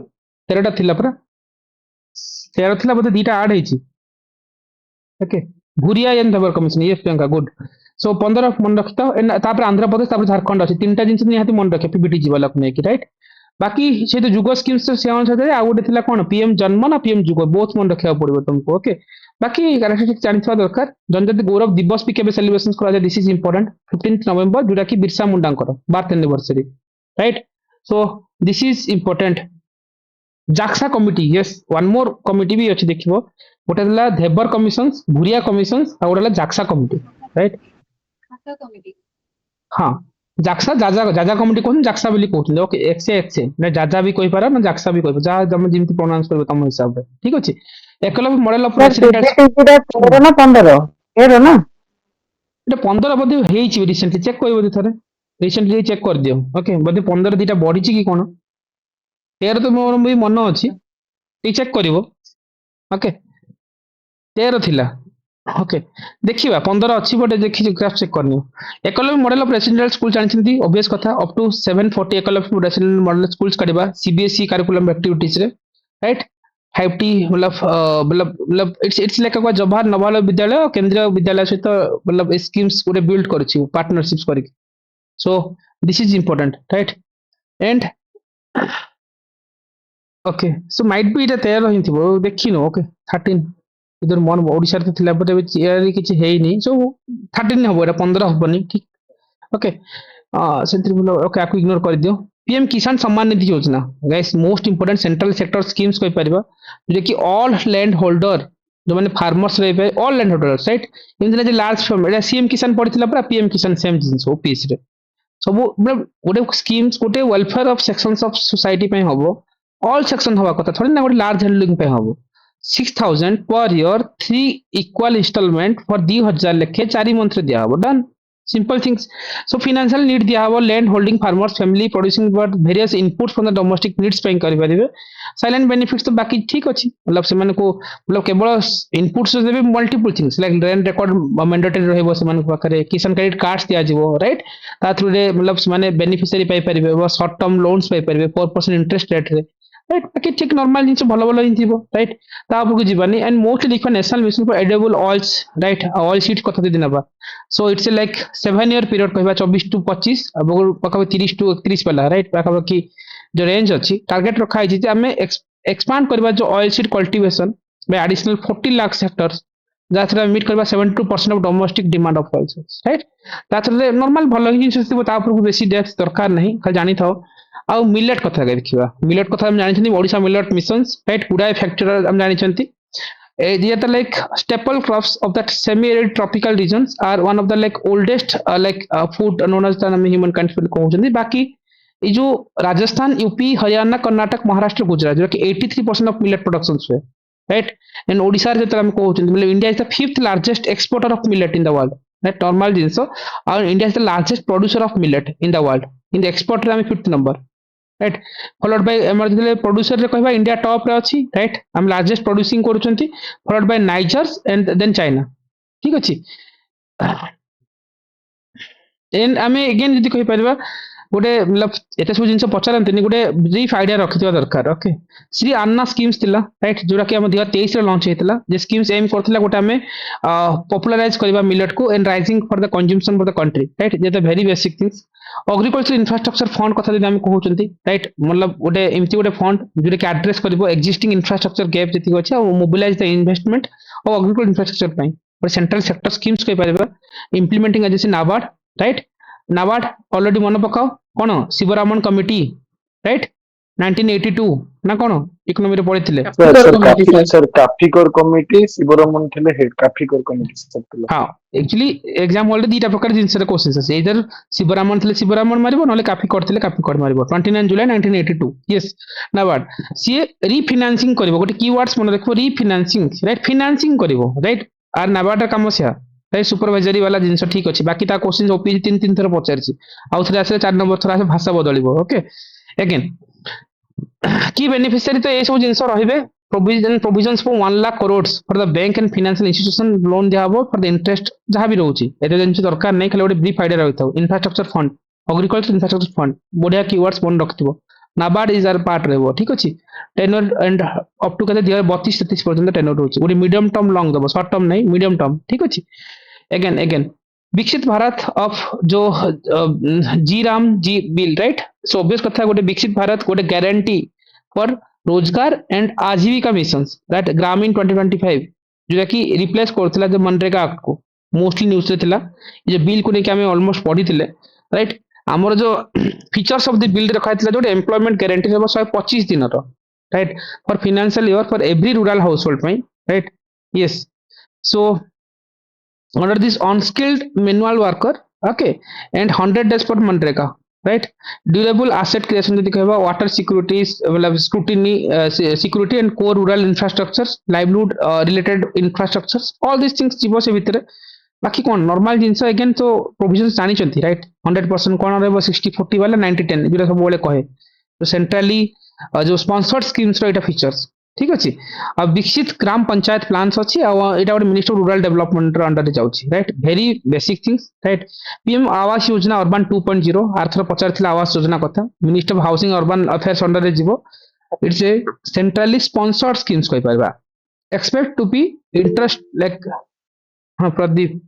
13टा थिला परा 13 थिला बोते दीटा ऐड हेची okay Bhuria and Dhebar commission ये प्रियंका गुड सो 15 मन रखता एंड तापर आंध्र प्रदेश तापर झारखंड अछि तीनटा जिंस निहाती मन रखे पीबीटीजी वाला को नेकी राइट बाकी से तो जुग स्कीम्स से अनुसार आ गोटे थिला कोन पीएम जन्म ना पीएम जुग बोथ मन रखिया पड़िबो तुमको ओके बाकी कैरेक्टरिस्टिक जानिथवा दरकार जनजाति गौरव दिवस भी केबे सेलिब्रेशन करा जाय दिस इज इंपोर्टेंट 15 नवंबर जोटा कि बिरसा मुंडांकर birth anniversary right so this is important Xaxa committee yes one more committee भी अछि देखिबो गोटे थिला धेबर कमिशंस भूरिया कमिशंस आ गोटे जाक्सा कमिटी राइट हाँ जाक्सा जाजा जाजा कमिटी कहन जाक्सा बोली कहउछन ओके एक्से ना जाजा भी कहि पारा ना जाक्सा भी कहि जा जम जिमति प्रोनाउंस करबो तम हिसाब रे ठीक अछि Eklavya model of sir president PBTG रा 13 ना 15 13 ना এটা 15 বদি ହେଇଛି রিসেন্টলি চেক କରିବ ଦି ଥରେ ରିସେଣ୍ଟଲି ଚେକ୍ କରିଦିଅ ଓକେ ବୋଧେ 15 ଦିଟା ବଢିଛି କି କଣ 13 ତ ମୋର ବି ମନ ଅଛି ଟିକେ ଚେକ୍ କରିବ ଓକେ 13 ଥିଲା ओके देखिबा 15 अछि बटे देखि ग्राफ चेक करनी Eklavya model of residential school जानिछंती ऑब्वियस कथा up to 740 Eklavya residential model schools काढिबा सीबीएसई करिकुलम एक्टिविटीज रे राइट 5T मतलब इट्स लाइक जवाहर नवोदय विद्यालय और केंद्रीय विद्यालय सहित मतलब स्कीम्स गोटे बिल्ड करछि पार्टनरशिप्स करिक सो this is important right and okay so might be इटा 13 हिंथिबो देखिनो ओके 13 इधर मन ओडिसा रे थिला बटे चियारी किछि हेई नै सो 13 हबो एटा 15 हबनी ठीक ओके सेंट्री बोलो ओके आकु इग्नोर कर दियो पीएम किसान सम्मान निधि योजना guys most important central sector schemes कोइ परिबा जे कि ऑल लैंड होल्डर जो माने फार्मर्स रे पे ऑल लैंड होल्डर्स राइट इन जे लार्ज फर्म एटा सीएम किसान पड़िथिला पर पीएम किसान सेम जिंस ओपीएस रे सब मतलब गोटे स्कीम्स गोटे welfare of sections of society पे हबो ऑल सेक्शन हवा कथा थोड़ी ना गोटे लार्ज होल्डिंग पे हबो 6,000 per year 3 equal instalment for 2,000 लेखे 4 मंथ रे दिया हबो done simple things so financial need दिया हबो land holding farmers family producing but various inputs from the domestic needs पे करि परिबे साइलेंट बेनिफिट्स तो बाकी ठीक अछि मतलब से माने को मतलब केवल इनपुट्स देबे multiple things like land record mandatory रहबो से माने पाखरे किसान क्रेडिट कार्ड्स दिया जिवो राइट ता थ्रू रे मतलब से माने बेनिफिशियरी पाई परिबे शॉर्ट टर्म लोन्स पाई परिबे 4% इंटरेस्ट रेट रे राइट बाकी ठीक नॉर्मल जिंस भलो भलो हिंथिबो राइट ता आपको जीवानी एंड मोस्टली देखो national mission for edible oils right oil seeds कथा दे दिनबा so it's like 7 year period कहबा 24 टू 25 अब पकाबे 30 टू 31 पला राइट पकाबे जो रेंज अछि टारगेट रखा है जे हमें एक्सपांड करबा जो oil seed cultivation by additional 40 lakh sectors जाथरा मीट करबा 72% of domestic demand of oil right ताथरे नॉर्मल भलो जिंस थिबो ता ऊपर बेसी डेप्थ दरकार नहीं खाली जानि थाओ आउ मिलेट कथा देखिबा मिलेट कथा हम जानिछन्ती ओडिशा मिलेट मिशंस राइट गुडाय फैक्टर हम जानिछन्ती they are like staple crops of that semi-arid tropical regions are one of the like oldest food known as the human kind कहउछन्ती बाकी ये जो राजस्थान यूपी हरियाणा कर्नाटक महाराष्ट्र गुजरात जो कि 83% ऑफ मिलेट प्रोडक्शन हुए राइट एंड ओडिशा रे जतरा हम कहउछन्ती मतलब India is the 5th largest exporter of millet in the world right normal जिंस और India is the largest producer of millet in the world in the export रे हम 5th number right followed by हमर जले producer रे कहबा India top रे अछि राइट हम लार्जेस्ट प्रोड्यूसिंग करूछन्ती followed by Niger and then China ठीक अछि एंड हमें अगेन जदि कहि परबा गोटे मतलब एत सब जिन पचारती गोटे ब्रीफ आइडिया रखिथिबा दरकार ओके श्री अन्ना स्कीम्स थिला राइट जोटा कि हम 2023 रे लॉन्च हेतला जे स्कीम्स एम करथिला गोटे हमें पॉपुलराइज करबा मिलेट को and rising for the consumption for the country right J very basic things agriculture infrastructure fund कथा जदि हम कहउचंती राइट मतलब गोटे एमती गोटे फंड जोटा कि एड्रेस करबो एक्जिस्टिंग इंफ्रास्ट्रक्चर गैप जति अछि और mobilise the investment of agriculture infrastructure पई और सेंट्रल सेक्टर स्कीम्स कहि परिबा implementing agency NABARD right NABARD already मन पकाओ कौन शिवरामन कमिटी राइट 1982 ना कौन इकोनॉमी रे पढ़िथिले सर काफिकर कमिटी शिवरमन थे हेड काफिकर कमिटी सर थे हाँ एक्चुअली एग्जाम हॉल रे दीटा प्रकार जिंस रे क्वेश्चंस আছে इधर शिवरामन थे शिवरामन मारिबो नले काफिकर थे काफिकर मारिबो 29 जुलाई 1982 यस नाबार्ड सी रीफाइनेंसिंग करिवो गोटे कीवर्ड्स मन रखबो रीफाइनेंसिंग राइट फाइनेंसिंग करिवो राइट आर नाबार्ड रा काम छै राइट सुपरवाइजरी वाला जिंस ठीक अछि बाकी ता क्वेश्चन ओपीजी 3 थर पचारछि आउ थरे आसे 4 नंबर थर आसे भाषा बदलिबो ओके अगेन की बेनिफिशियरी तो ये सब जिंस रहिबे provisions for 1 lakh crore for the bank and financial institution loan दिया हबो फॉर द इंटरेस्ट जहां भी रहउछि एते जिंस दरकार नै खाली गोटे ब्रीफ आइडिया रहिथाउ infrastructure fund agriculture infrastructure fund बढ़िया कीवर्ड्स मन रखथिबो नाबार्ड इज आर पार्ट रहबो ठीक अछि टेनर एंड अप टू कते 32-33 पर्यंत टेनर रहउछि गोटे मीडियम टर्म लॉन्ग दबो शॉर्ट टर्म नै मीडियम टर्म ठीक अछि अगेन विकसित भारत ऑफ जो G Ram G bill right so obvious कथा गोटे विकसित भारत गोटे guarantee for Rozgar and Ajeevika missions right Gramin 2025 जोटा कि रिप्लेस करथिला जे मनरेगा एक्ट को मोस्टली न्यूज रे थिला ये बिल को नेकी हमें ऑलमोस्ट पढ़िथिले राइट हमर जो फीचर्स ऑफ द बिल रखाइथिला जो एम्प्लॉयमेंट गारंटी रहबो 125 दिन रो right for financial year for every rural household पई right yes so under this unskilled manual worker okay and 100 days for MNREGA right durable asset creation जदि कहबा water security मतलब scrutiny security and core rural infrastructures livelihood related infrastructures all these things जीवो से भितरे बाकी कोन normal जिंस again तो provisions जानि चंती right 100% कोन रहबो 60-40 वाला 90-10 जोरा सब बोले कहे तो सेंट्रली जो स्पॉन्सर्ड स्कीम्स रो एटा फीचर्स ठीक अछि अब विकसित ग्राम पंचायत प्लान्स अछि आ एटा ଗୋଟେ मिनिस्टर रूरल डेवलपमेंट रो अंडर रे जाउछि right very basic things right PM Awas Yojana urban 2.0 आर्थर पचारथिला आवास योजना कथा minister of housing urban affairs under रे जीवो it's a centrally sponsored schemes कहि परबा expect to be interest like हां प्रदीप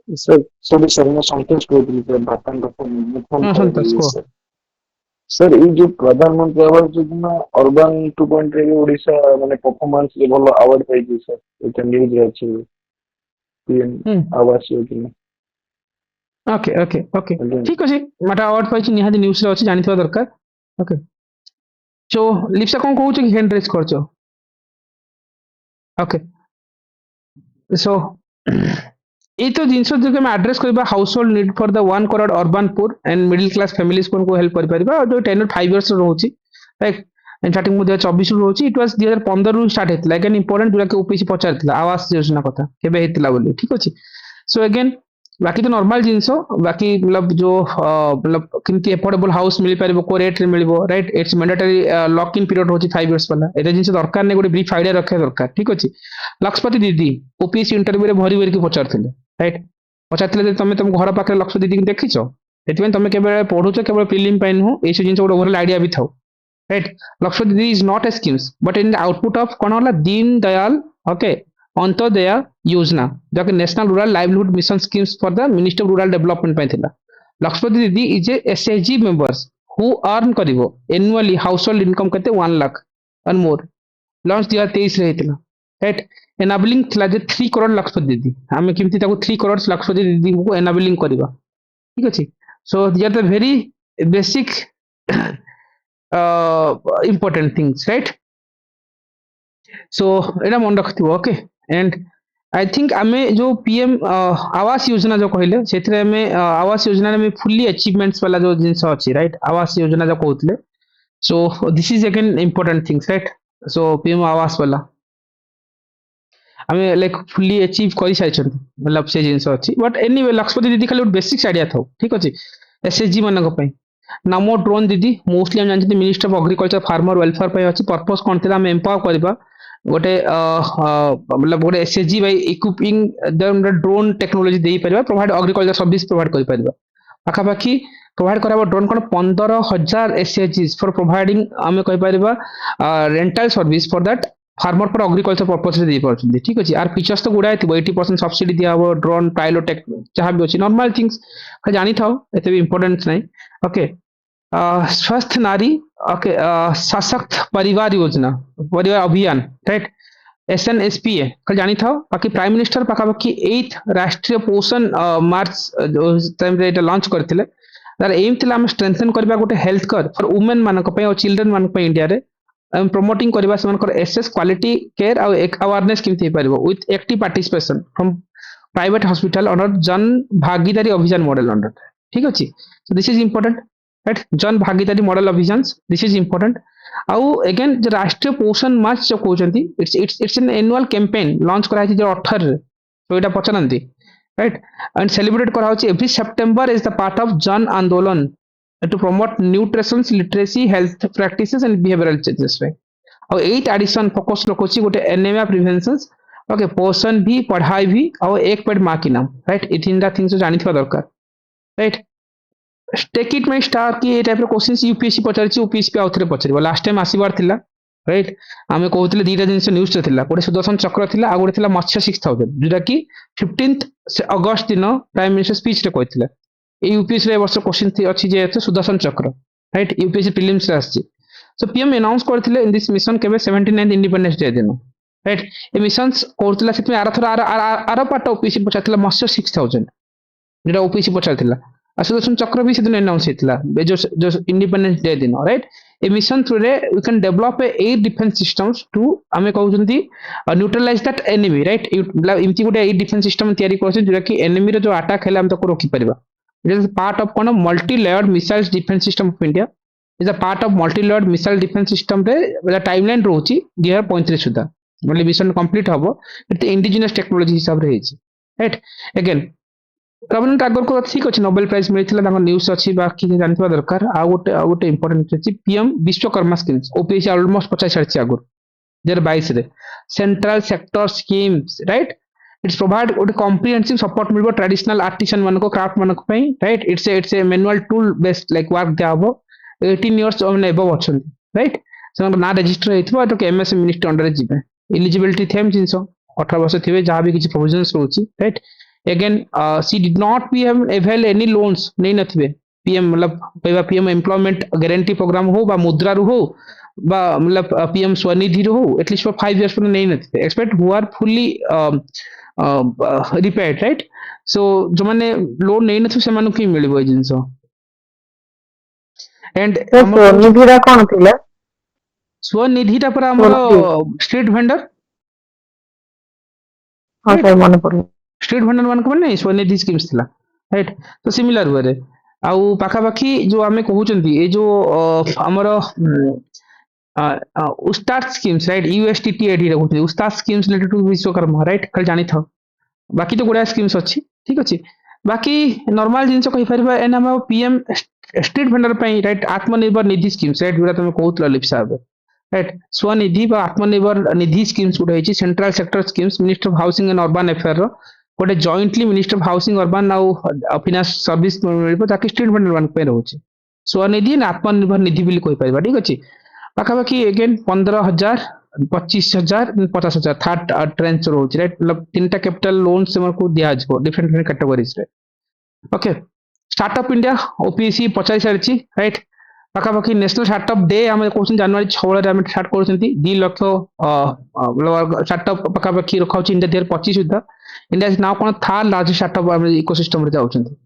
सर सर मैं संतोष को बातन हां संतोष को सर ये जो प्रधानमंत्री आवास योजना अर्बन 2.0 ओडिशा माने परफॉर्मेंस ले भलो अवार्ड पाइछि सर एटा न्यूज रे अछि पीएम आवास योजना ओके ओके ओके ठीक अछि माटा अवार्ड पाइछि निहादी न्यूज रे अछि जानिथवा दरकार ओके सो लिप्सा कोन कहू कि हैंड रेज करछो ओके सो ये तो जिनस जो हम एड्रेस करबा house hold need for the 1 crore urban poor and middle class families को हेल्प कर परिबा और जो टेनर 5 इयर्स रहउची राइट स्टार्टिंग में 2024 रु रहउची इट वाज 2015 रु स्टार्ट हेतला अगेन इंपोर्टेंट जोरा के ओपीसी पचारथिला आवास योजना कथा केबे हेतला बोली ठीक अछि सो अगेन बाकी तो नॉर्मल जिनस बाकी मतलब जो मतलब किंती अफोर्डेबल हाउस मिल परिबो को रेट रे मिलबो right it's mandatory lock in period होची 5 इयर्स वाला एटा जिनस दरकार ने गोटे ब्रीफ आइडिया रखे दरकार ठीक अछि लक्ष्मती दीदी ओपीसी इंटरव्यू रे भरी भरी के पचारथिले राइट पचारथिले तुम घर पाखे लक्ष्य दीदी देखिछ सेति तुम केवल पढ़ुछ केवल प्रिलिम पाइन हो ए जिन गोटे ओवरऑल आइडिया भी थाउ राइट लक्ष्य Didi is not a schemes but in the output of कोन होला दीन दयाल ओके अंत्योदय योजना जो national rural livelihood mission schemes for the minister of rural development पाइ थिला लक्ष्मती Didi is a SHG members who earn करिवो एनुअली हाउस होल्ड इनकम कते 1 lakh and more launch 2023 रे हेतिला right एनाबलिंग थिला जे 3 करोड़ लक्ष्मती दीदी हमें किमती ताको 3 करोड़ लक्ष्मती दीदी को एनाबलिंग करबा ठीक अछि so they are the very basic important things right so एटा मन रखथिबो ओके एंड आई थिंक आमे जो पीएम आवास योजना जो कहले सेथरे में आवास योजना में फुल्ली अचीवमेंट्स वाला जो जिंस अछि राइट आवास योजना जो कहतले so this is again important things right so PM Awas वाला हमें लाइक फुल्ली अचीव करि साइछन मतलब से जिंस अछि बट एनीवे लक्ष्मती दीदी खाली बेसिक्स आइडिया थाउ ठीक अछि एसएचजी मानक पई नामो ड्रोन दीदी मोस्टली हम जानते minister of agriculture farmer welfare पे अछि पर्पस कोन थिला हम एम्पावर करबा गोटे मतलब गोटे SHG by equipping the drone technology देई परबा प्रोवाइड एग्रीकल्चर सर्विस प्रोवाइड करि परबा ପାଖାପାଖି ପ୍ରୋଭାଇଡ କରାଯିବ ଡ୍ରୋନ୍ କ'ଣ 15,000 SHGs ଫର ପ୍ରୋଭାଇଡିଂ ଆମେ କହିପାରିବା rental service for that farmer पर एग्रीकल्चर पर्पस दे पार्टी ठीक अच्छे आर फीचर्स तो गुड़ाए थी 80% सब्सिडी दिया हम ड्रोन पाइलोटेक जहाँ भी अच्छी नॉर्मल थिंग्स जानी था एते भी इम्पोर्टेंस नहीं ओके स्वस्थ नारी ओके सशक्त परिवार योजना परिवार अभियान राइट SNSPA कल जानी था बाकी प्राइम मिनिस्टर पाखापाखि 8th राष्ट्रीय पोषण मार्च टाइम रे लॉन्च करथिले तार एम थिला हम स्ट्रेंथन करबा गोटे हेल्थ केयर फॉर वुमेन मानक पय और चिल्ड्रन मानक पय इंडिया रे प्रमोटिंग करबा सेमानकर एसेस क्वालिटी केयर और एक अवेयरनेस केमति हे परबो with active participation from private hospital under Jan Bhagidari Abhiyan model under ठीक अछि so this is important right Jan Bhagidari model Abhiyan this is important आउ अगेन जो राष्ट्रीय पोषण मास जो कहउचंती it's an annual campaign launch करा जो 18 रे तो एटा पचनंती राइट एंड सेलिब्रेट करा होची every September is the part of जन आंदोलन to promote nutrition literacy health practices and behavioral changes right और 8 एडिशन फोकस रखुची गोटे एनीमिया प्रिवेंशन ओके पोषण भी पढ़ाई भी और एक पेड़ माँ की नाम राइट ये तीनटा थिंग्स जानी थवा दरकार right take it my star की ए टाइप रो क्वेश्चंस यूपीएससी पचारची यूपीएससी पे आउथरे पचारिबो लास्ट टाइम आसीबार थिला राइट आमे कहउतले दीटा जिंस न्यूज रे थिला गोटे सुदर्शन चक्र थिला आ गोटे थिला मत्स्य 6000 जेटा की 15th अगस्त दिन प्राइम मिनिस्टर स्पीच रे कहथिला यूपीएससी रे वर्ष क्वेश्चन थी अच्छी जे सुदर्शन चक्र राइट यूपीएससी प्रीलिम्स रे आछि सो पीएम अनाउंस करथिले इन दिस मिशन केबे 79th इंडिपेंडेंस डे दिन राइट ए मिशंस करथिला सेत में आर आर पार्ट ओपीसी पछाथिला मत्स्य 6000 जेटा ओपीसी पछाथिला आ सुदर्शन चक्र भी सेदिन अनाउंस हेतिला जो इंडिपेंडेंस डे दिन राइट ए मिशन थ्रू रे we can develop a air defence systems to आमे कहउजंती न्यूट्रलाइज दैट एनिमी राइट मतलब इमती गोटे एयर डिफेंस सिस्टम तयारी करछन जेटा कि एनिमी रे जो अटैक हैला हम तको रोकी परिबा it is part of one of multi-layered missiles defense system of India is a part of multi-layered missile defense system रे मतलब टाइमलाइन रहउची 2035 सुधा मतलब मिशन कंप्लीट हबो एते इंडिजिनस टेक्नोलॉजी हिसाब रे हेची राइट अगेन रविंद्र टागोर को ठीक अछि नोबेल प्राइज मिलिथिला ताको न्यूज़ अछि बाकी जानथिबा दरकार आ गोटे इंपोर्टेंट अछि PM Vishwakarma schemes OPSC almost 50 छाड़छि आगुर 2022 रे central sector schemes right it's provide गोटे कॉम्प्रिहेंसिव सपोर्ट मिलबो ट्रेडिशनल आर्टिसन मान को क्राफ्ट मान को पई right it's a manual tool based like work दे हबो 18 इयर्स ओने एबव अछन राइट से ना रजिस्टर हेथिबो तो एमएस मिनिस्टर अंडर जिबे एलिजिबिलिटी थेम जिंस 18 वर्ष थिबे जहां भी किछि प्रोविजंस रहउची right again C did not be have avail any loans नै नथिबे पीएम मतलब कहबा पीएम एम्प्लॉयमेंट गारंटी प्रोग्राम हो बा मुद्रा रो हो बा मतलब पीएम स्वनिधि रो हो एटलीस्ट फॉर 5 इयर्स पर नै नथिबे expect who are fully repaired right so जो माने लोन नै नथु से मानु की मिलबो जिंस एंड स्वनिधिरा कोन थिला स्वनिधिटा पर हमर स्ट्रीट वेंडर हां सर मन पड़ो स्ट्रीट वेंडर मान को नै स्वनिधि स्कीम्स थिला राइट तो सिमिलर वे आउ पाखा पाखी जो आमे कहउचंती ए जो हमर उस्ताद स्कीम्स राइट यूएसटीटीएडी रहउती Ustad schemes related to Vishwakarma right कल जानी था बाकी तो गुड़ा स्कीम्स अच्छी ठीक अच्छे बाकी नॉर्मल जिनस कहि परबा एन हम पीएम स्ट्रीट वेंडर पई right Atmanirbhar Nidhi schemes right गुड़ा तुम कहउतला लिप्सा राइट स्वनिधि बा आत्मनिर्भर निधि स्कीम्स गुड़ा हेची central sector schemes minister of housing and urban affair रो गोटे jointly minister of housing urban आउ फाइनेंस सर्विस मिलबो ताकि स्ट्रीट वेंडर मान पे रहउची स्वनिधि एंड आत्मनिर्भर निधि बिल कहि परबा ठीक अछि पाखापाखि अगेन 15,000 25,000 50,000 थर्ड ट्रेंच रोज राइट मतलब तीनटा कैपिटल लोन से को दिया जाबो डिफरेंट कैटेगरीज रे ओके स्टार्टअप इंडिया ओपीएससी 50 सारची राइट पाखापाखि नेशनल स्टार्टअप डे हम क्वेश्चन जनवरी 6 रे हम स्टार्ट करछंती 2 लाख मतलब स्टार्टअप पाखापाखि रखाउची इंडिया 2025 सुद्धा India is now cone third largest startup ecosystem रे जाउछंती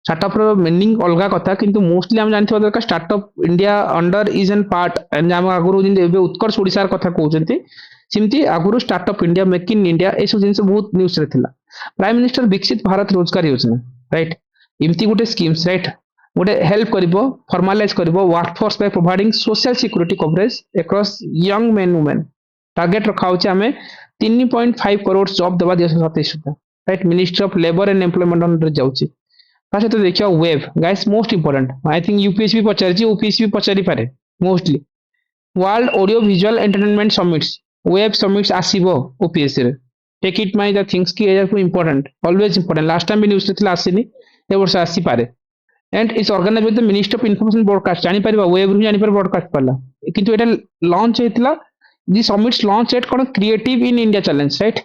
स्टार्टअप रो मीनिंग अलगा कथा किंतु मोस्टली हम जानथि दरकार startup India under is an part and हम आगुरु जिन एबे उत्कर्ष ओडिसा कथा कहउचंती सिमती आगुरु startup India make in India ए सब जिंस बहुत न्यूज़ रे थिला प्राइम मिनिस्टर विकसित भारत रोजगार योजना राइट इमती गोटे स्कीम्स राइट गोटे हेल्प करिवो फॉर्मलाइज करिवो workforce by providing social security coverage across young men women target रखा होची हमें 3.5 करोड़ जॉब देबा 2027 सुधा right ministry of labour and employment under जाउची तासे तो देखियो web guys most important I think UPSC भी पचारची ओपीएससी भी पचारी पारे mostly world audio visual entertainment summits web summits आसीबो ओपीएससी रे take it my the things की एजा को important always important last time भी न्यूज़ थिला आसीनी ए वर्ष आसी पारे and it's organised with the ministry of information broadcast जानि परिबा वेब रु जानि पर ब्रॉडकास्ट पला किंतु एटा लॉन्च हेतला दि समिट्स लॉन्च एट कोन creative in India challenge right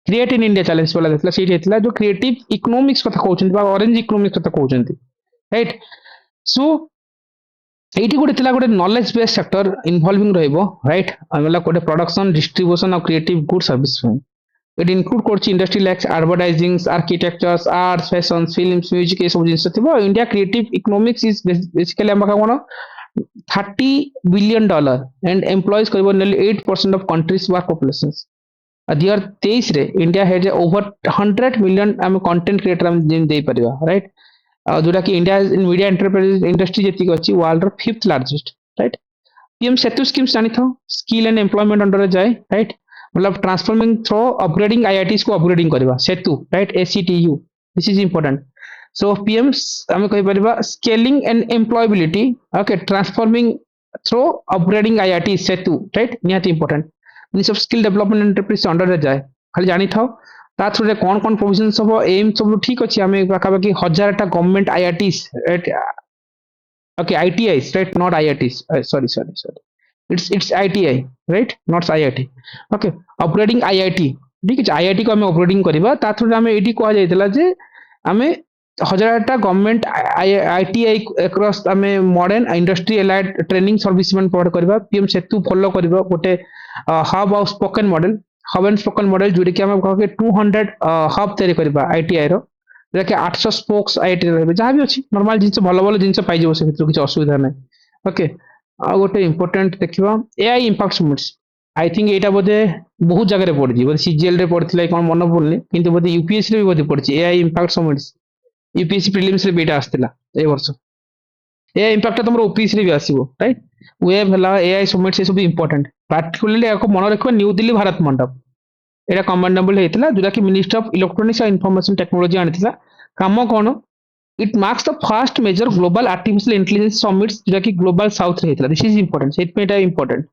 create in India challenge वाला देतला सीट हेतला जो क्रिएटिव इकोनॉमिक्स कथा कहउछन बा ऑरेंज इकोनॉमिक्स कथा कहउछन राइट सो এইটি গোটে ଥିଲା গোটে নলেজ বেস সেক্টর ইনভলভিং রহিব রাইট মানে গোটে production distribution of creative good service it include করছি industry like advertising architectures arts fashion films music এই সব জিনিস থিব India creative economics is basically আমরা কোন $30 billion and employs করিব nearly 8% of country's work populations 2023 रे इंडिया हैज ओवर 100 million हम कंटेंट क्रिएटर हम जिन दे परिबा राइट जोटा कि India in media enterprise industry जी अच्छी world fifth largest right PM Setu scheme जानी था स्किल एंड एम्प्लॉयमेंट अंडर जाए राइट मतलब ट्रांसफॉर्मिंग थ्रो अपग्रेडिंग आईआईटीज को अपग्रेडिंग करवा सेतु राइट एसीटीयू this is important so PM आम कहि परिबा scaling and employability okay transforming through upgrading IIT Setu right निहाती important ministry of skill development enterprise under जाए खाली जानी था ता थ्रू कौन कौन प्रोविजन सब एम सब ठीक अच्छे आम पाखापाखि 1000टा government IITs right okay ITIs right not IITs sorry sorry sorry it's ITI right not IIT okay upgrading IIT ठीक है आईआईटी को आम अपग्रेडिंग करवा ता थ्रू आम ये कह जाइला जे आम 1000टा गवर्नमेंट आईटीआई अक्रॉस आम modern industry allied training service provide करवा पीएम सेतु फॉलो करवा गोटे hub of spoken model hub and spoken model जोड़ी कि हम कह 200 हब तैयारी करबा आईटीआई रो जोटा कि 800 स्पोक्स आईटी रहबे जहां भी अछि नॉर्मल जिंस भलो भलो जिंस पाइ जेबो से भितर किछ असुविधा नै ओके आ गोटे इंपोर्टेंट देखिबा AI impact summits I think एटा बोधे बहुत जगह रे पड़ जी बोधे सीजीएल रे पड़थिला कोन मन बोलनी किंतु बोधे यूपीएससी रे भी बोधे पड़छि AI impact summits UPSC prelims रे बेटा आस्थिला ए वर्ष एआई इंपैक्ट तमरो ओपीएससी रे भी आसीबो राइट वेब हला एआई समिट्स ए सब इंपोर्टेंट पार्टिकुलरली याको मन रखबा न्यू दिल्ली भारत मंडप एटा कमांडेबल हेतला जोटा कि ministry of electronics and information technology आनिथिला काम कोन it marks the first major global artificial intelligence summits जोटा कि ग्लोबल साउथ रे हेतला दिस इज इंपोर्टेंट सेट पे एटा इंपोर्टेंट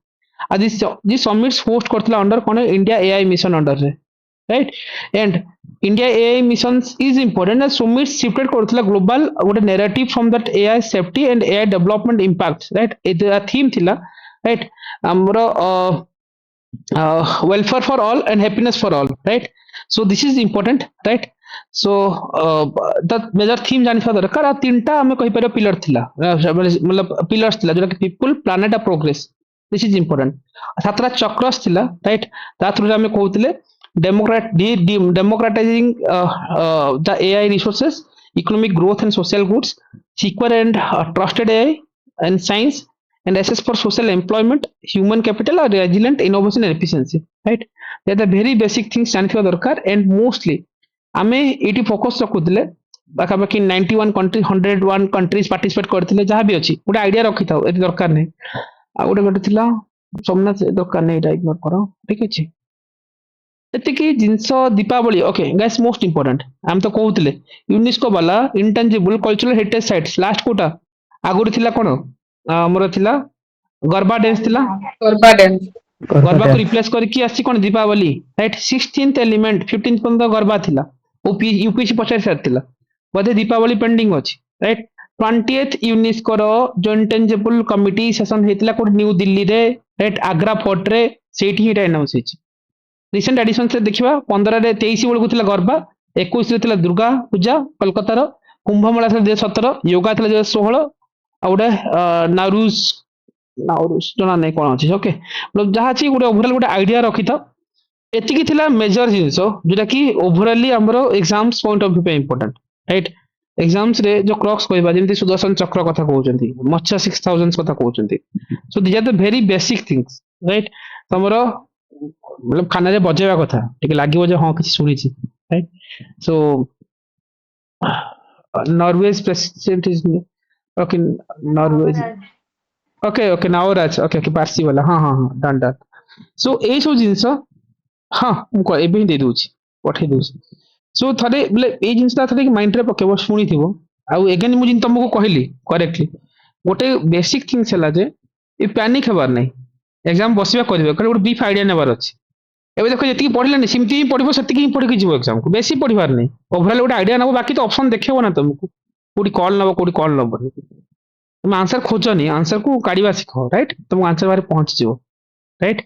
आ दिस समिट्स होस्ट करथिला अंडर कोन इंडिया एआई मिशन अंडर रे right and India AI mission is important and summits shifted करथिला ग्लोबल गोटे narrative from that AI safety and AI development impact right Etah theme थिला right हमरो welfare for all and happiness for all right so this is important right so the major theme जानि था दरकार आ तीनटा हमें कहि परियो पिलर थिला मतलब पिलर्स थिला जोटा कि पीपल प्लैनेट आ प्रोग्रेस दिस इज इंपोर्टेंट सातरा चक्रस थिला राइट ता थ्रू हमें कहउतले democratizing the AI resources economic growth and social goods secure and trusted AI and science and access for social employment human capital or resilient innovation and efficiency right they are the very basic things जानथिबा दरकार and mostly आमे eighty focus रखुतले बाकी 91 country 101 countries participate करथिले जहां भी अछि गोटे idea रखि थाओ एती दरकार नै आ गोटे थिला सोमनाथ दरकार नै एटा इग्नोर करो ठीक अछि एते की जिंस Deepavali okay guys most important हम तो कहउतले यूनेस्को वाला intangible cultural heritage sites last कोटा आगुर थिला कोन हमर थिला गरबा डांस थिला गरबा को रिप्लेस करके आसी कोन Deepavali right 16th element 15th पंद गरबा थिला यूपीएससी पचार सार थिला बदे दीपावली पेंडिंग अछि राइट 20th यूनेस्को रो जो इंटेंजिबल कमिटी सेशन हेतला को न्यू दिल्ली रे राइट आग्रा फोर्ट रे सेठी ही अनाउंस हेछि रिसेंट एडिशन से देखिबा 15 रे 23 बेल को थिला गरबा 21 रे थिला दुर्गा पूजा कोलकाता रो कुंभ मेला से 2017 योगा थिला 2016 आउडे नाउरूज जना नै कोन अछि ओके मतलब जहा छी गोटे ओवरऑल गोटे आईडिया रखि त एति की थिला मेजर जिंसो जोटा कि ओवरऑली हमरो एग्जाम्स पॉइंट ऑफ व्यू पे इंपोर्टेंट राइट एग्जाम्स रे जो क्रॉक्स कहबा जेमति सुदर्शन चक्र कथा कहउचंती मच्छा 6000 कथा कहउचंती so this are the very basic things right हमरो मतलब खाना रे बजेवा कथा ठीक लागिवो जे हां किछि सुनि छी right so Norway's president is okay Norway's okay नावराज ओके पारसी वाला हाँ हाँ हाँ डन सो ए सब जिंस हाँ मुको एबे दे दोछि पठे दोछि सो थरे बोले ए जिंसटा थरे माइंड रे पकेबो सुनी थिबो आ एगेन मु जिन तुमको कहली करेक्टली गोटे बेसिक थिंग्स हला जे ए पैनिक हबार नै एग्जाम बसिबा करबे करे गोटे बीफ आईडिया नेबार अछि एबे देखो जति पढिला नै सिमति ही पढिबो सति ही पढि के जीवो एग्जाम को बेसी पढिबार नै ओवरऑल गोटे आईडिया नबो बाकी तो ऑप्शन देखेबो ना तुमको कोडी कॉल नब कोडी कॉल नब तुम आंसर खोजनी आंसर को काढ़ा शिख राइट तुमको आंसर बारे पहुंच जीव राइट